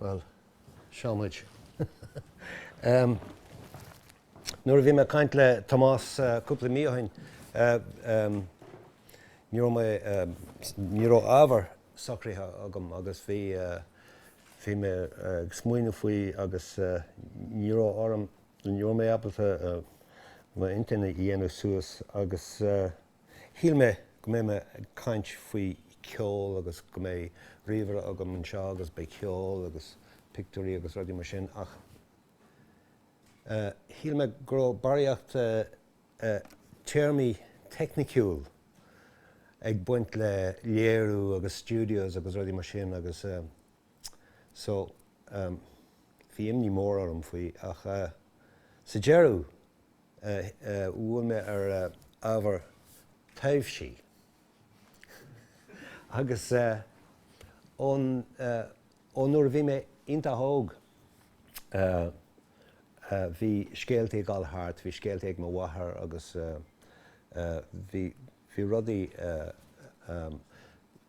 Well, seamuid. Nuair a bhí me caint le Tomás cúpla míochain, ní raibh ábhar socraithe agam agus bhí me smuoine faoi agus ní raibh orm ní raibh mé abalta má intainna dhéanamh suas agus híl me go mé me caint faoi ceol agus go mé riomhar agam an seo agus be ceol agus picturí agus rudaí mar sin ach híl me go baríocht téirmí techniciúil ag buint le léirú agus studios agus rudaí mar sin agus so bhí imní mór orm faoi ach sa deireadh bhfuil me ar ábhar taobhsí agus ón nuair a bhí me ionta thóg bhí scéaltaigh gáil thart, bhí scéaltaigh mo bhathair agus bhí rudaí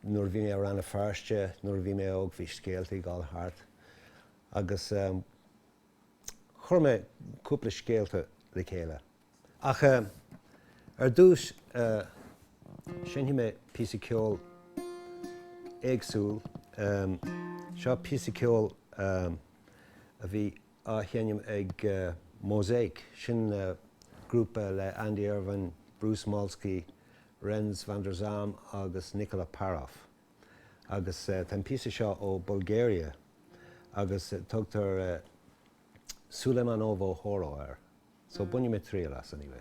nuair bhí mé ar anna fearste, nuair bhí mé óg bhí scéaltaigh gáil thart agus chuir mé cúpla scéalta le chéile. Ach ar dús sin hí mé píosa ceol éagsúil, seo píosa ceol a bhí á cheannim ag Mosaic sin grúpa le Andy Irvine, Bruce Molsky, Renz van der Zalm agus Nicola Parov. Agus tan píosa seo ó Bulgaria agus tugtar Suleimanovo Horo air. So bunne me trí las anyway.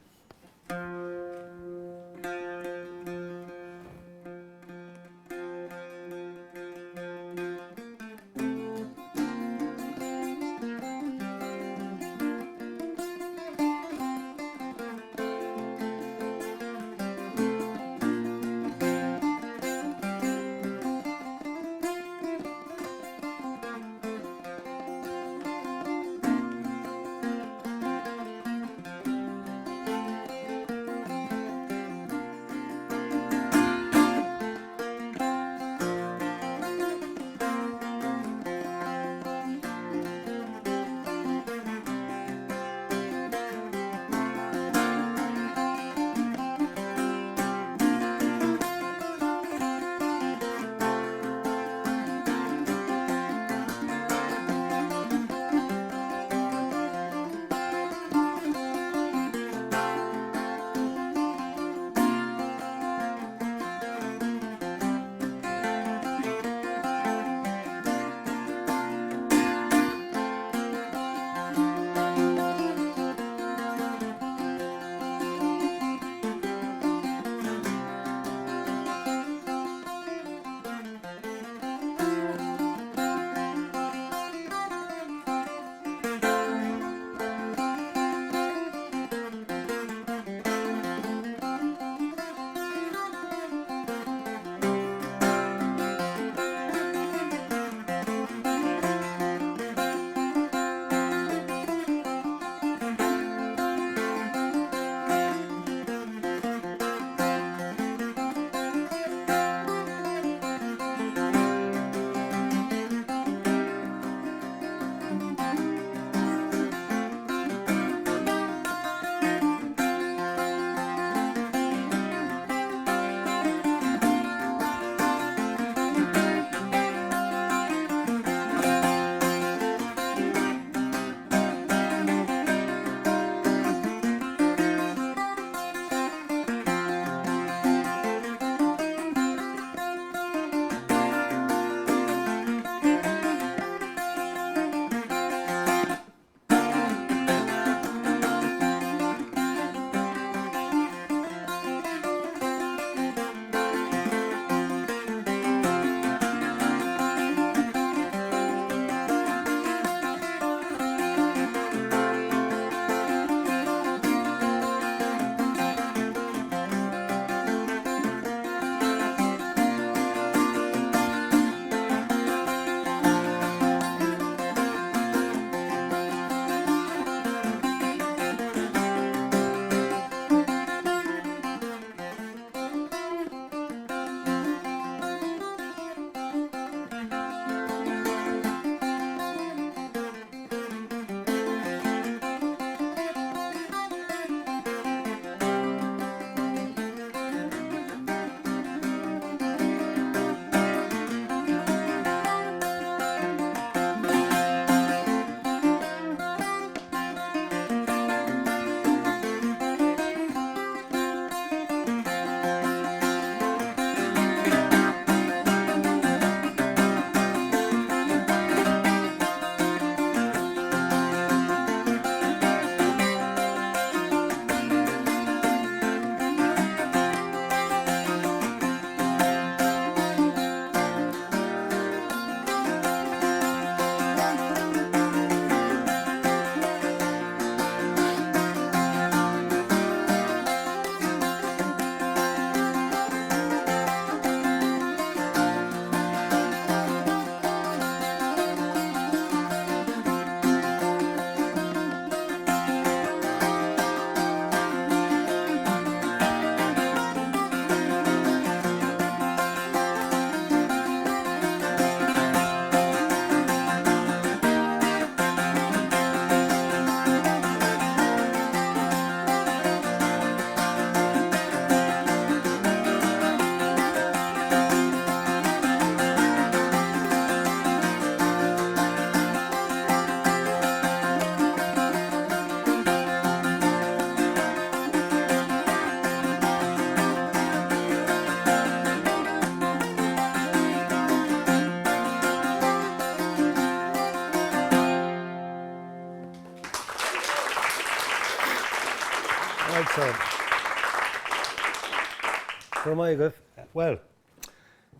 For my go, well,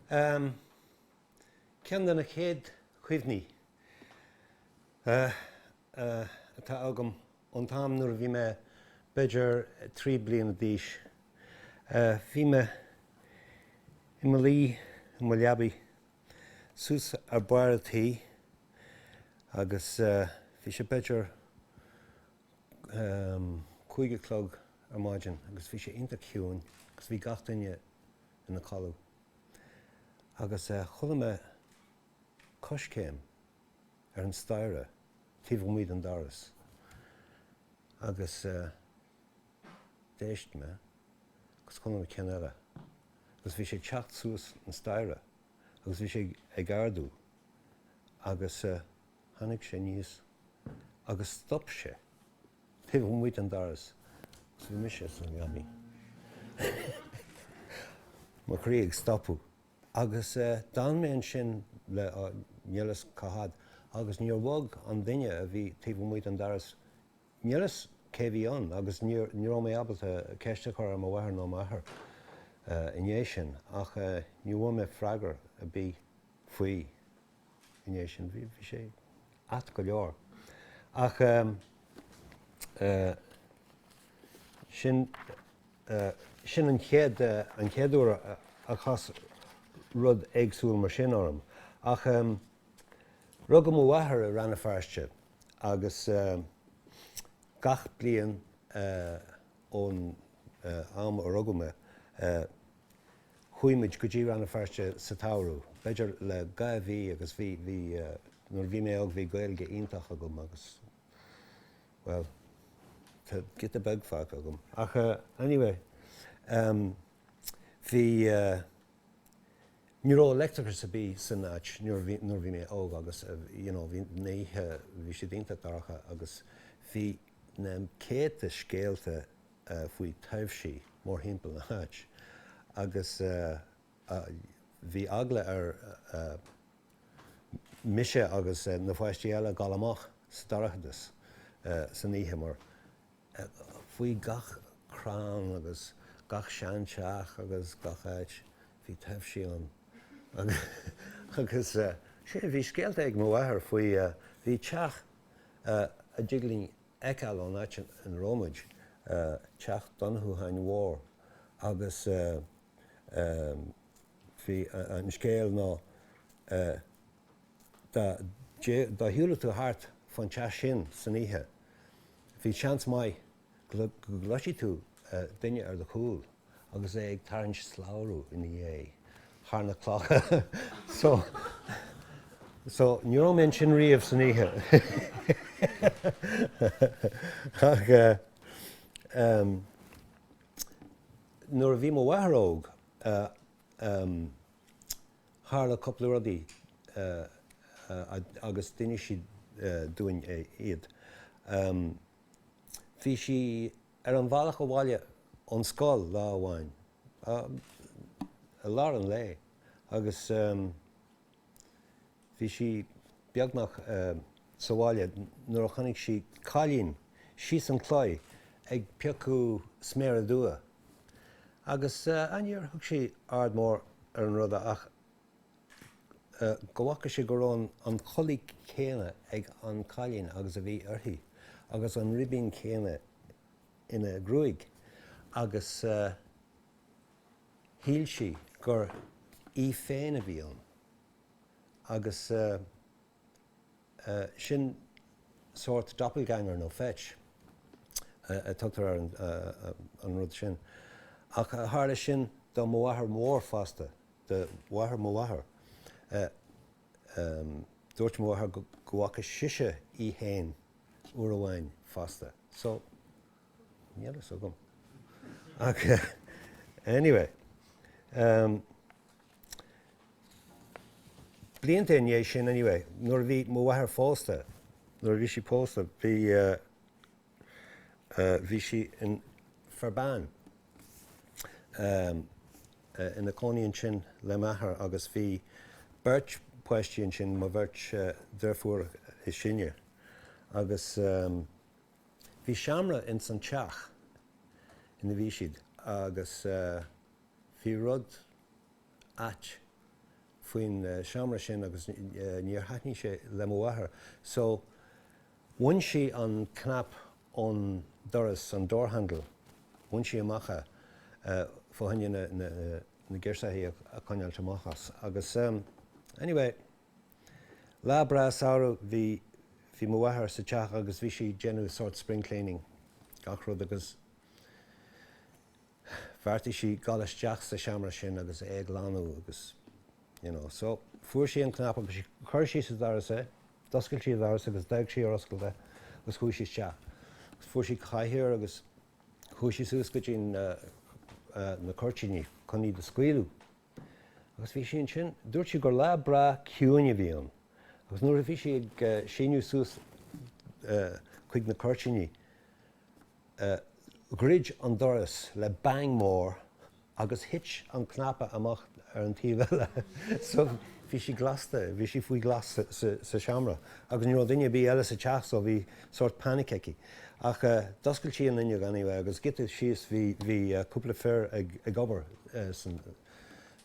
cean den na chéad Cuimhní atá agam an tam nuair a bhí me beidir 3 bliain d'aois. Bhí me i mo lí, i mo leabaí, suas ar baireatí agus bhí sé beidir cúig clog ar maidin agus bhí sé inta ciúin agus bhí gach duine in na calú. Agus chula me coscéim ar an staire tíomh muid an doras. Agus déist me agus chula me cean eile. Agus bhí sé teacht suas an staire agus bhí sé ag ardú agus tháinig sé níos agus stop sé tíomh muid an doras. Agus bhí mis sé san ghaimí. Má chrí ag stopú. Agus dan mé an sin le nílas cahad agus níor bhog an duine a bhí tíomh muid an doras nílas cé bhí an agus níor mé abalta ceiste chuir am bhhathar nó maithir in sin ach ní bhfuil mé freigar a bí faoi in sin bhí sé at go leor. Ach sin an chéadúir a chas rud éagsúil mar sin orm. Ach rugam ó bhhathar a ranna fearste agus gach bliain ón am a rugam me chuimid go dtí ranna fearste sa tárú. Beidir le gaibhí agus bhí nuair bhí mé bhí gailge ionintach agam agus well tá git a beg fach agam. Ach anyway bhí Níró electricus a bí san áit nuair bhí mé óg agus bhí naithe bhí sé dínta daracha agus bhí na céad scéalta faoi taobhsí mór himpeall na háit agus bhí agla ar mise agus na fáistí eile gal amach sa darachas san naithe mar faoi gach crán agus gach seanteach agus gach áit bhí taobhsí an. Agus sé bhí scéalta ag mo bhhathar faoi bhí teach a diglín Ceol an áit an Rómaid teach donthú hain mhór agus bhí an scéal ná dá hiúla tú thart fan teach sin san oíche. Bhí seans mai go gluisí tú duine ar do chúl agus é ag tarraingt sláú in dhé. Tharna clocha. So níor mé sin riamh san oíche. Ach nuair a bhí mo bhhathar óg tharla coppla rudaí agus duine siad duine iad. Bhí si ar an bhealach ó bhaile an Scéal lá amháin. A lár an lé agus bhí si beagnach sa bhaile nuair a chonig si cailín síos an chlóid ag peacú sméar dua. Agus aníor thug si ardmór ar an ruda ach go bhhaca si go raibh an cholaí céine ag an cailín agus a bhí orthaí agus an ribín céine ina grúig agus híl si gur í féin a bhí an agus sin sort doppelganger nó fetch a tugtar an rud sin. Ach tharla sin do mo bhhathar mór fasta, de bhhathar mo bhhathar. Dúirt mo bhhathar go bhhaca siise í héin uair amháin fasta. So, nílas agam. Ach anyway, blianta in sin anyway, nuair bhí mo bhhathar fásta, nuair bhí si pósta, bhí si in Ferbán in na cónaíonn sin le maithir agus bhí beirt poistíonn sin má bheirt deirfuair is sinne. Agus bhí seamra in san teach ina bhí siad agus Bhí rud at faoin seamra sin agus níor haithní sé le mhathar. So, bhain si an cnap ón doras an doorhandle, bhain si amacha fóhanne na ggéirsaí a coinneáil amachas. Agus, anyway, lá bras ára bhí mhathar sa teach agus bhí si genú sort spring cleaning gach rud agus bhartaí si galasteach sa seamra sin agus ag lánú agus, so fuair si an cnap agus chuir si sa daras doscail si daras agus deag si ar oscail de agus chuair si teach. Agus fuair si caiithir agus chuair si suas go dtín na cortíní chun ní do scaoilú. Agus bhí sin dúirt si gur lá bra Cuimhní bhí an. Agus nuair a bhí si ag síniú suas chuig na cortíní, grid an doras le bang mór agus hit an cnapa amach ar an tíomh eile. So bhí si glasta, bhí si faoi glas sa seamra. Agus duine bí eile sa teach so bhí sort paniceici. Ach doscail si an inne anyway, agus gitte síos bhí cúpla fear ag obair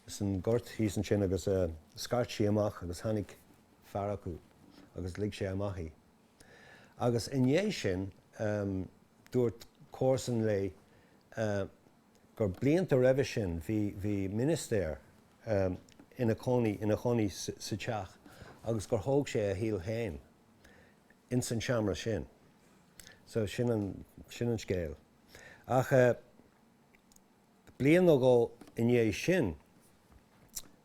san ghort hí san sin agus scart si amach agus tháinig fear acu agus lig sé amachí. Agus inné sin dúirt cósan le gur blianta raibh sin bhí ministéir ina choní sa teach agus gur thóg sé a híl hain in san seamra sin. So sin an scéal. Ach blian go inné sin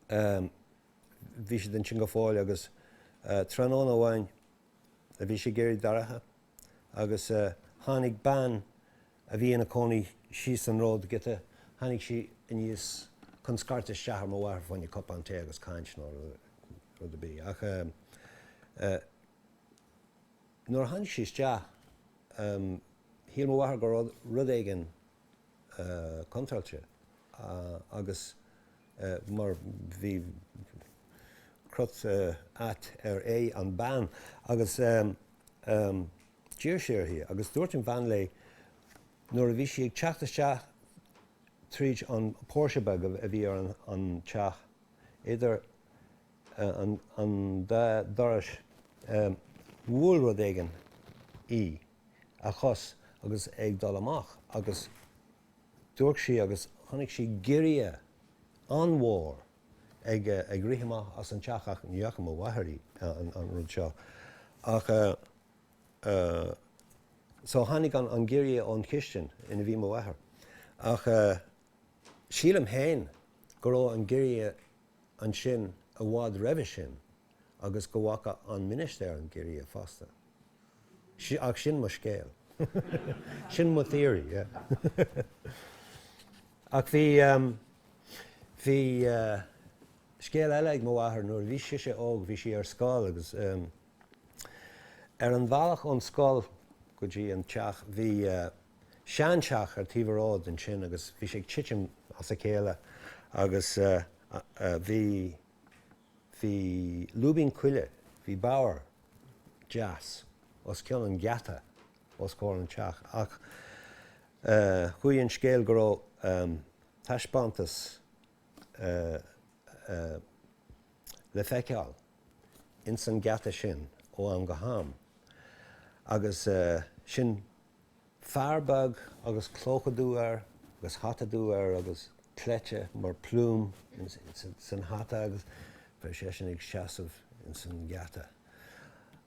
bhí si den sin go fáil agus tróna amháin a bhí sé géirí daratha agus tháinig ban a bhí ina choní síos an ród gite tháinig si níos chun scarta seathar má bhhar fanne cop an té agus cáint nó rud a bí. Ach nuair tháinig si isteach híl má bhhar go rud éigean contrailte agus mar bhí crut at ar an ban agus dír séir hí agus dúirt an ban le nuair a bhí si ag teachtasteach tríd an Porsche-bag a bhí ar an teach idir an doras bhfuil rud éigean a chos agus ag dul amach agus dúirt si agus tháinig si gírie an mhór ag rith amach as an teach ach níocha mo bhathirí an rud seo. Ach so tháinig an gírie ón chisteann ina bhí mo bhathair. Ach sílam hain go raibh an gírie an sin a bhád raibh sin agus go bhhacha an ministéir an gírie fasta. Ach sin mo scéal. Sin mo theory, yeah. Ach bhí scéal eile ag mo bhathair nuair bhí siise óg bhí si ar scáil agus ar an bhealach ón scáil go dtí an teach bhí seanteach ar tíomhrád an sin agus bhí sé ag tiitim as a céile agus bhí lúbín cuile, bhí báir jazz os ceann an gheata os cór an teach. Ach chuí an scéal go raibh taispántas le feiceáil in san gheata sin ó an go ham. Agus sin fearbag agus clóchadúar agus hatadúar agus cleite mar plúm in san hata agus bheith sé sin ag seasamh in san gheata.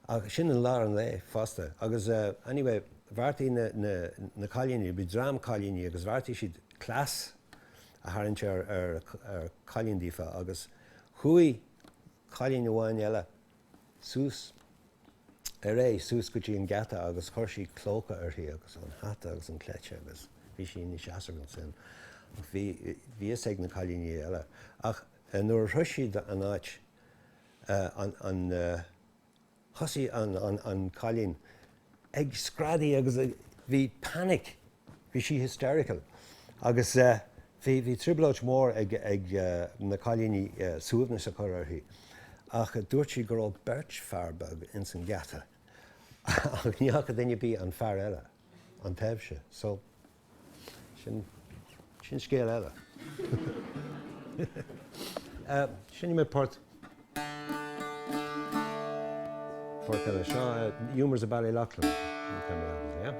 Agus sin an lár an lé fasta. Agus anyway, bhartaí na cailíní, bhí drám cailíní agus bhartaí siad clas a tharraingt ar cailín dífa agus chuaigh cailín amháin eile sús ar sús go dtí an gheata agus chuir sí clócha arthaí agus an hata agus an cleite agus bhí sí ní seasamh an sin. Bhí ag na cailíní eile. Ach nuair thuis siad an áit thosaí an cailín ag scradaí agus bhí panic, bhí sí hysterical. Agus bhí tribulóid mór ag na cailíní suamhna sa chur arthaí. Ach dúirt sí go raibh beirt fearbag in san gheata. Ach níocha daine bí an fear eile, an taobhse. So sin scéal eile. Sin mé port eile seo humors a bailí lachlan. Yeah?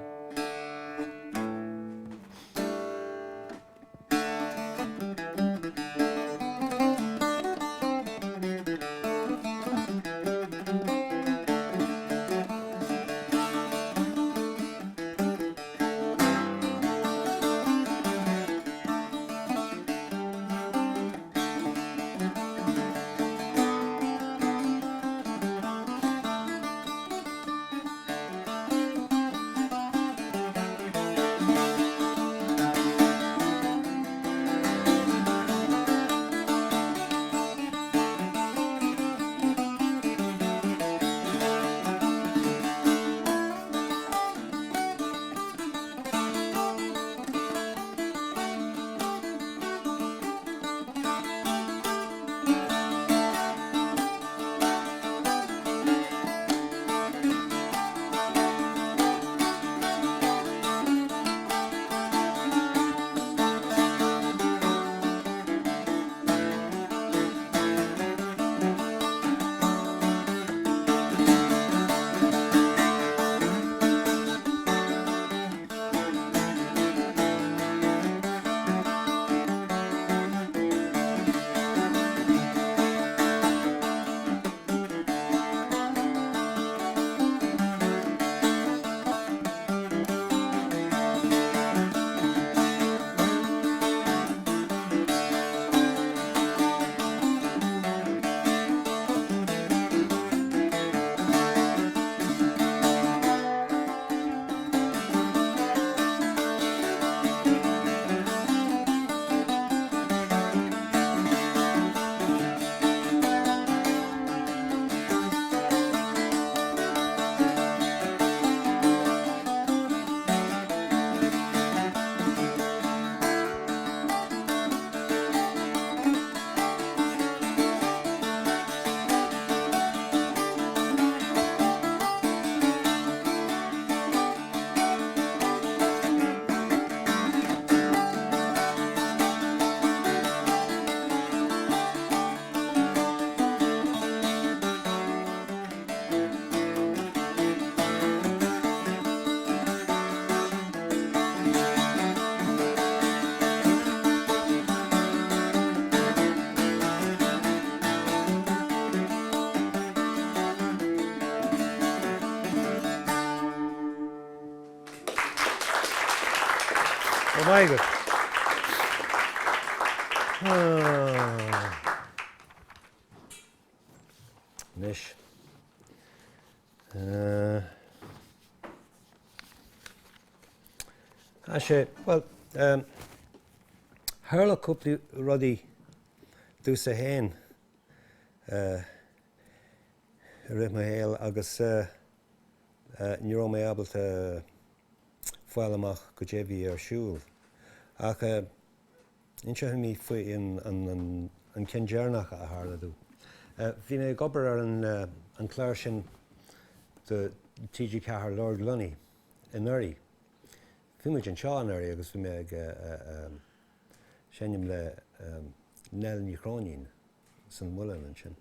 My God. Nish. Well, Harla couple ruddy do sa hen Rithmahéal agus Nero me able to foilamach go déhí ar siúl. Ach inse mi faoi an cindearnach a hála dú. Bhí mé gobar ar an chláir sin de TG Cahar Lord Lunny in Nuirí. Bhí muid an seo an Nuirí agus bhí mé ag sénim le nel níchrónín san mulan an sin.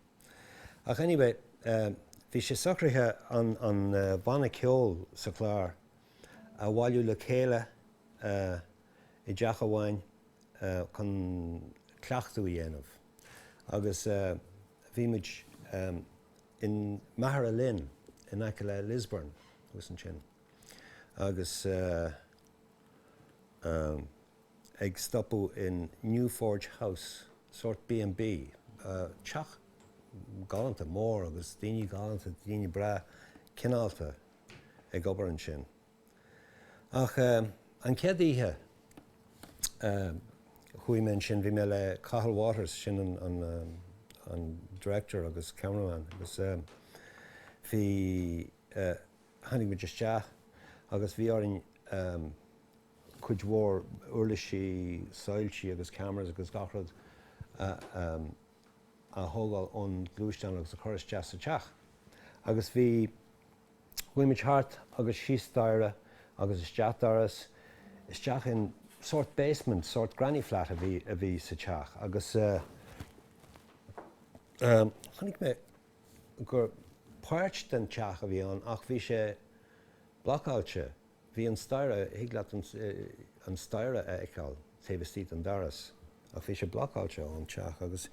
Ach anyway, bhí sé sacrathe an banna ceol sa chláir a bhailú le chéile I deach amháin chun cleachtú I dhéanamh. Agus bhí muid in Mahara Lynn in aice le Lisburn was an sin. Agus ag stopú in Newforge House, sort B&B. Teach galanta mór agus daoine galanta, daoine bra cinálta ag obair an sin. Ach an céadaithe chuimhne sin bhí mé le Cathal Waters sin an director agus cameraman agus bhí tháinig muid isteach agus bhí áirín chuid mhór uirlisí, soilsí agus cameras agus gachrad a thógáil ón glúisteán agus a churas deas sa teach. Agus bhí chuimid thart agus síos daire agus isteach daras isteach in sort basement, sort granny flat a bhí sa teach. Agus chunig mé gur páirt den teach a bhí an, ach bhí sé blocáilte. Bhí an staire, higlaat an staire a Ceol, taobh an daras. Ach bhí sé blocáilte an teach. Agus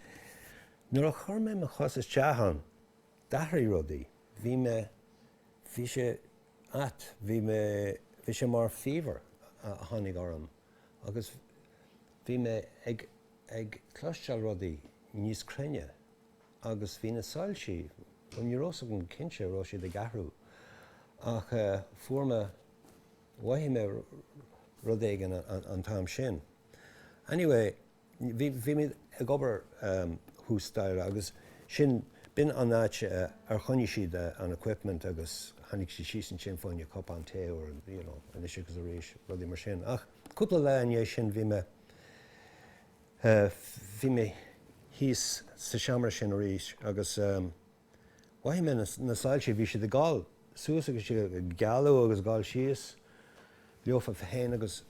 nuair a chur mé me chosas teachan, dahraí rudaí, bhí sé mar fever a tháinig orm. Agus bhí mé ag cloisteáil rudaí níos cruinne. Agus bhí na sáilsí, an nírósa an cinse róisi de gahrú. Ach fuair me waithí mé rudéigen an táim sin. Anyway, bhí mé ag obair hústáire agus sin bin an náit ar chuine siad an equipment agus tháinig sí síos an sin fáinne cop an té or an is agus a rééis rudí mar sin. Ach cúpla le ané sin bhí mé híos sa seamar sin a rééis agus waithí mé na sáilsí bhí siad a gáil suas agus si gealú agus gáil síos leofa féin agus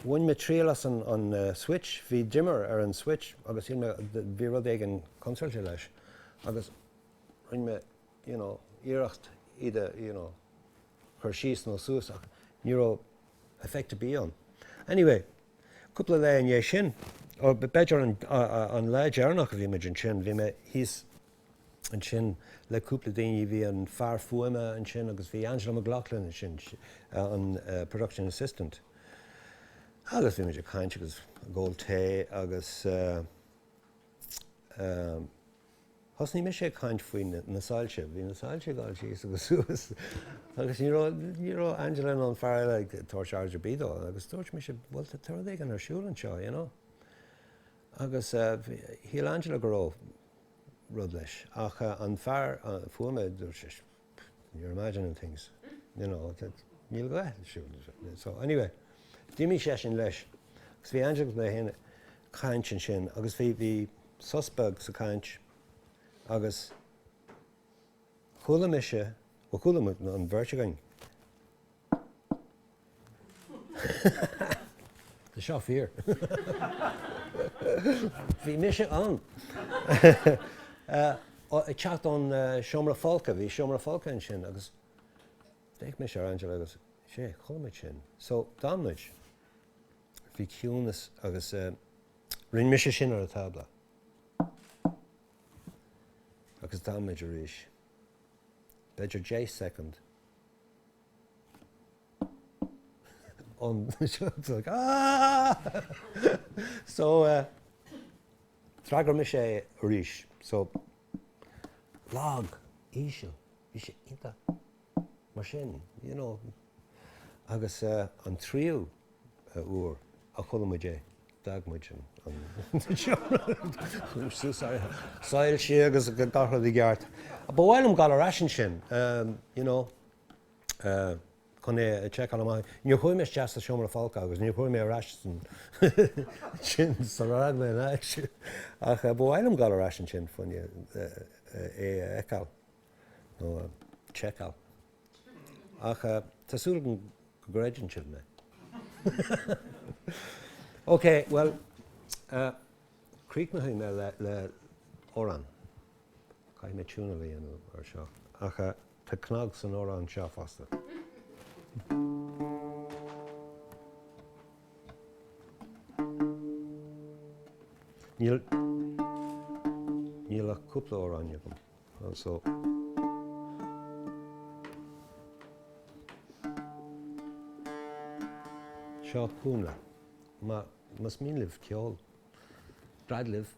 bhain me tríolas an switch, bhí dimmer ar an switch agus bhí rud ag an consolte leis agus bhain me iirecht iad chur síos nó suas ach ní raibh effecta bíon. Anyway, cúpla le an sin, ó beidir an le dearnach a bhí me an sin, bhí me híos an sin le cúpla daoine bhí an fear fuaime an sin agus bhí Angela McLaughlin an sin an production assistant. Agus bhí me caint agus ggóil té agus thosnaí me sé caint faoin na sáilte, bhí na sáilte gáil síos agus suas. Agus ní raibh Angela an fear le tuair seáidir bídó, agus tuairt me sé bhfuil tar ag an arsúlann seo, Agus híl Angela go raibh rud leis. Ach an fear fuaime you're imagining things, níl go siúlann. So anyway, Dimi sé sin leis, agus bhí Angela le héine caint sin, agus bhí suspect sa caint, agus chuala me sé, ó chuala an bhirteagain. The seo fíor. Bhí me sé an. Ag teacht an seomra fáilce, bhí seomra fáilce an sin, agus déich me sé Angela agus sé chuala me sin. So dámid. Bhí ciúnas agus rinn me sé sin ar a tabla. Agus dámid a ríis. Beidir 10 second. So tragar me sé a ríis. So lag, ísio, bhí sé inta mar sin, agus an tríú úr a chulamuide dagmuid an sáil si agus go darthad I gceart. Ba bhhailm gal ar aisin sin, chun é check an amach. Níor chuir mé teas a seomra fáilce agus níor chuir mé ar aisin sin san rag mé áit. Ach ba bhhailm gal ar aisin sin fan é Ceol nó Ceol. Ach tásúla go gréideann sin mé. Okay, well, Cuimhní me le órán. Cai me túna bhí ar seo. Ach tá cnag san órán seo fasta. Níl a cúpla órán agam. So seo cúna. Mas mín libh ceol. Brad libh.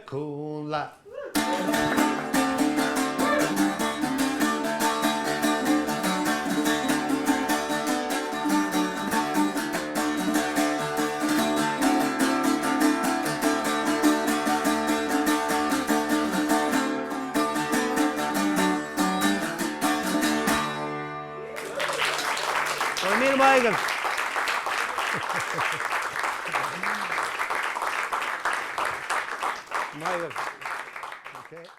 Cúla. Mil maigan. Maigan. Okay.